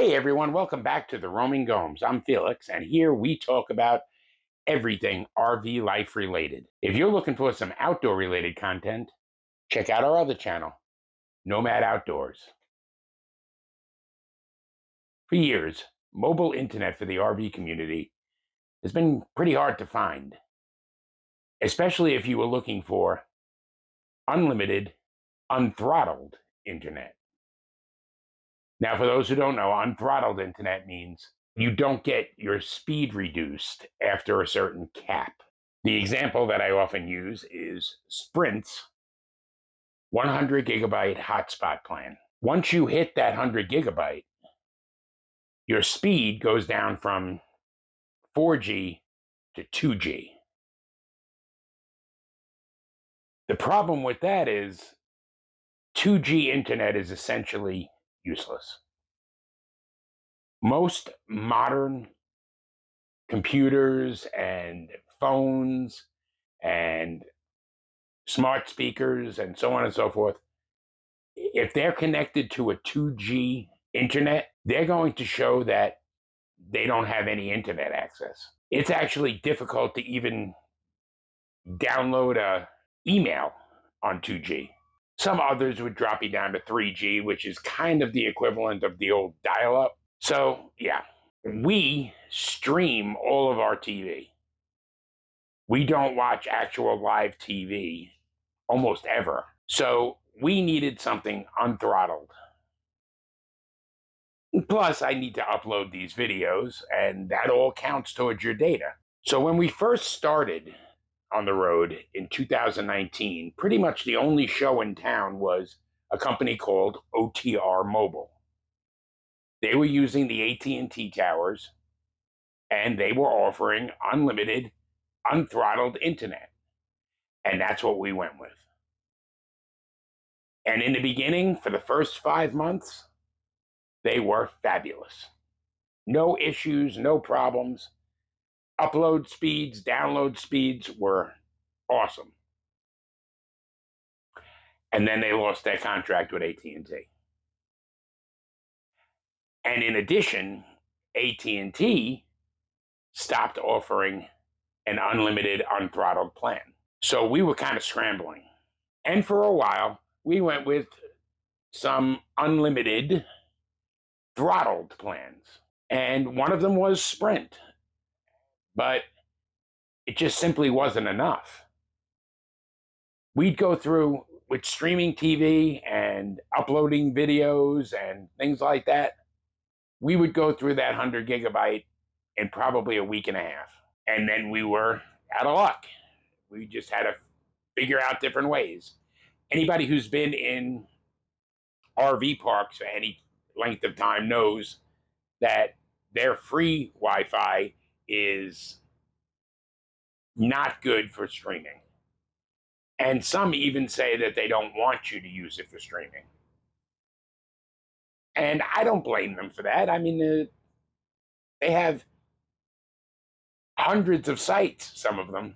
Hey everyone, welcome back to the Roaming Gomes. I'm Felix, and here we talk about everything RV life related. If you're looking for some outdoor related content, check out our other channel, Nomad Outdoors. For years, mobile internet for the RV community has been pretty hard to find, especially if you were looking for unlimited, unthrottled internet. Now, for those who don't know, unthrottled internet means you don't get your speed reduced after a certain cap. The example that I often use is Sprint's 100 gigabyte hotspot plan. Once you hit that 100 gigabyte, your speed goes down from 4G to 2G. The problem with that is 2G internet is essentially useless. Most modern computers and phones and smart speakers and so on and so forth, if they're connected to a 2G internet, they're going to show that they don't have any internet access. It's actually difficult to even download a email on 2G. Some others would drop you down to 3G, which is kind of the equivalent of the old dial-up. So yeah, we stream all of our TV. We don't watch actual live TV almost ever. So we needed something unthrottled. Plus, I need to upload these videos, and that all counts towards your data. So when we first started on the road in 2019, pretty much the only show in town was a company called OTR Mobile. They were using the AT&T towers, and they were offering unlimited, unthrottled internet. And that's what we went with. And in the beginning, for the first 5 months, they were fabulous. No issues, no problems. Upload speeds, download speeds were awesome. And then they lost their contract with AT&T. And in addition, AT&T stopped offering an unlimited, unthrottled plan. So we were kind of scrambling. And for a while, we went with some unlimited throttled plans. And one of them was Sprint. But it just simply wasn't enough. We'd go through with streaming TV and uploading videos and things like that. We would go through that 100 gigabyte in probably a week and a half. And then we were out of luck. We just had to figure out different ways. Anybody who's been in RV parks for any length of time knows that their free Wi-Fi is not good for streaming. And some even say that they don't want you to use it for streaming. And I don't blame them for that. I mean, they have hundreds of sites, some of them,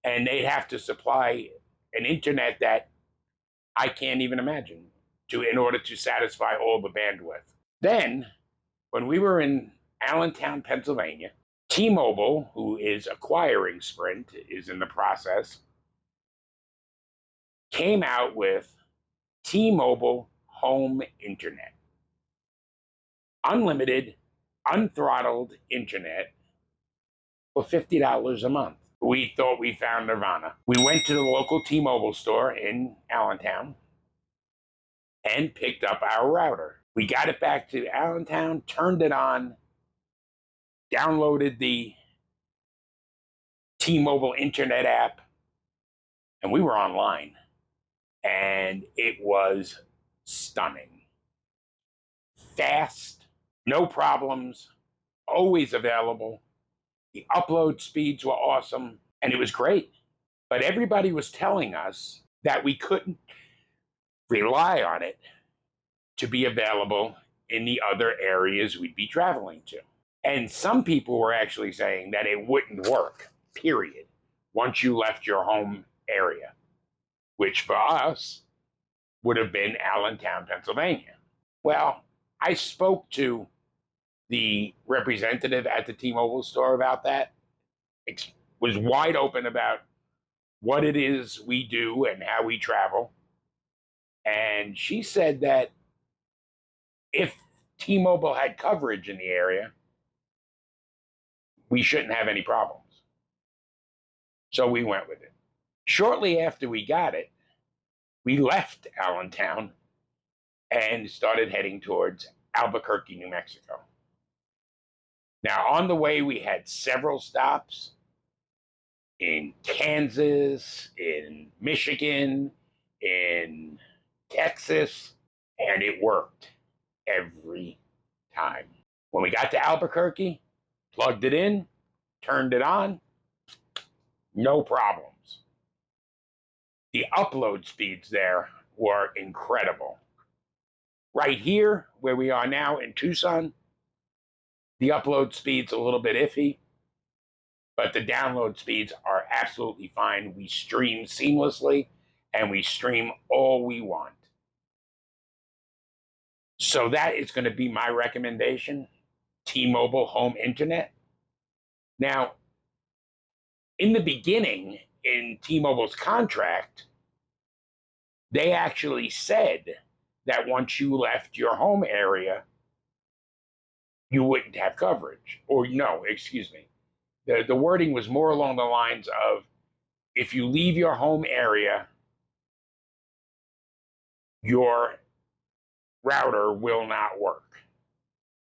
and they have to supply an internet that I can't even imagine in order to satisfy all the bandwidth. Then, when we were in Allentown, Pennsylvania, T-Mobile, who is acquiring Sprint, is in the process, came out with T-Mobile Home Internet. Unlimited, unthrottled internet for $50 a month. We thought we found nirvana. We went to the local T-Mobile store in Allentown and picked up our router. We got it back to Allentown, turned it on, downloaded the T-Mobile internet app, and we were online. And it was stunning. Fast, no problems, always available. The upload speeds were awesome, and it was great. But everybody was telling us that we couldn't rely on it to be available in the other areas we'd be traveling to. And some people were actually saying that it wouldn't work, period, once you left your home area, which for us would have been Allentown, Pennsylvania. Well, I spoke to The representative at the T-Mobile store about that was wide open about what it is we do and how we travel. And she said that if T-Mobile had coverage in the area, we shouldn't have any problems. So we went with it. Shortly after we got it, we left Allentown and started heading towards Albuquerque, New Mexico. Now, on the way, we had several stops in Kansas, in Michigan, in Texas, and it worked every time. When we got to Albuquerque, plugged it in, turned it on, no problems. The upload speeds there were incredible. Right here, where we are now in Tucson, the upload speed's a little bit iffy, but the download speeds are absolutely fine. We stream seamlessly, and we stream all we want. So that is going to be my recommendation, T-Mobile Home Internet. Now, in the beginning, in T-Mobile's contract, they actually said that once you left your home area, you wouldn't have coverage. Or no, excuse me. The wording was more along the lines of, if you leave your home area, your router will not work.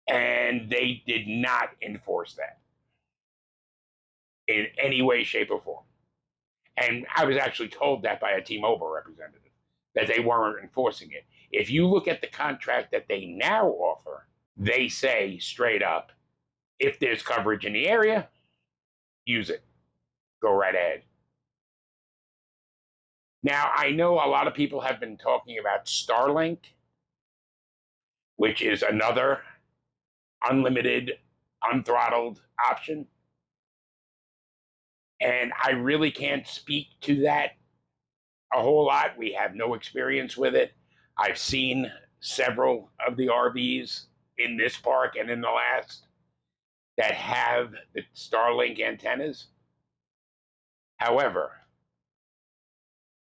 And they did not enforce that in any way, shape, or form. And I was actually told that by a T-Mobile representative, that they weren't enforcing it. If you look at the contract that they now offer, they say straight up, if there's coverage in the area, use it. Go right ahead. Now, I know a lot of people have been talking about Starlink, which is another unlimited, unthrottled option. And I really can't speak to that a whole lot. We have no experience with it. I've seen several of the RVs in this park and in the last that have the Starlink antennas. However,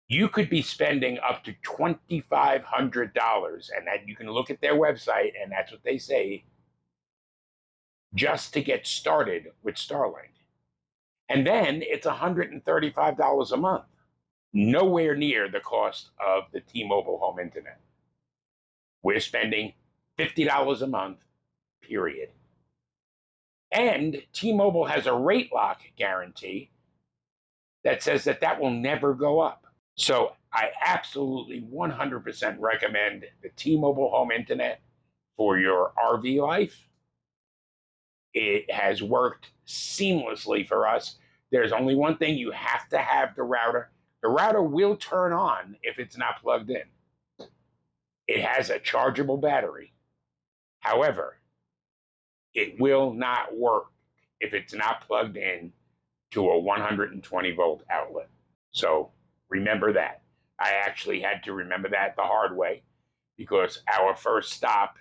you could be spending up to $2,500, and that you can look at their website, and that's what they say, just to get started with Starlink. And then it's $135 a month. Nowhere near the cost of the T-Mobile home internet. We're spending $50 a month, period. And T-Mobile has a rate lock guarantee that says that will never go up. So I absolutely 100% recommend the T-Mobile home internet for your RV life. It has worked seamlessly for us. There's only one thing: you have to have the router. The router will turn on if it's not plugged in. It has a chargeable battery. However, it will not work if it's not plugged in to a 120 volt outlet. So remember that. I actually had to remember that the hard way, because our first stop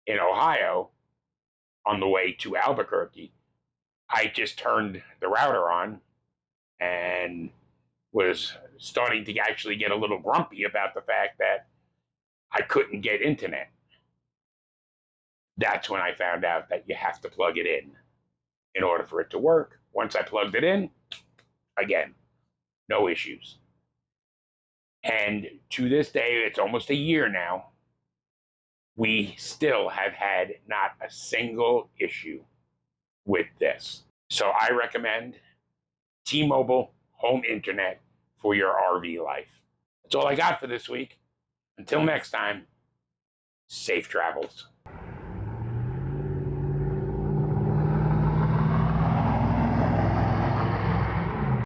in Ohio on the way to Albuquerque, I just turned the router on and was starting to actually get a little grumpy about the fact that I couldn't get internet. That's when I found out that you have to plug it in order for it to work. Once I plugged it in, again, no issues. And to this day, it's almost a year now, we still have had not a single issue with this. So I recommend T-Mobile home internet for your RV life. That's all I got for this week. Until next time, safe travels.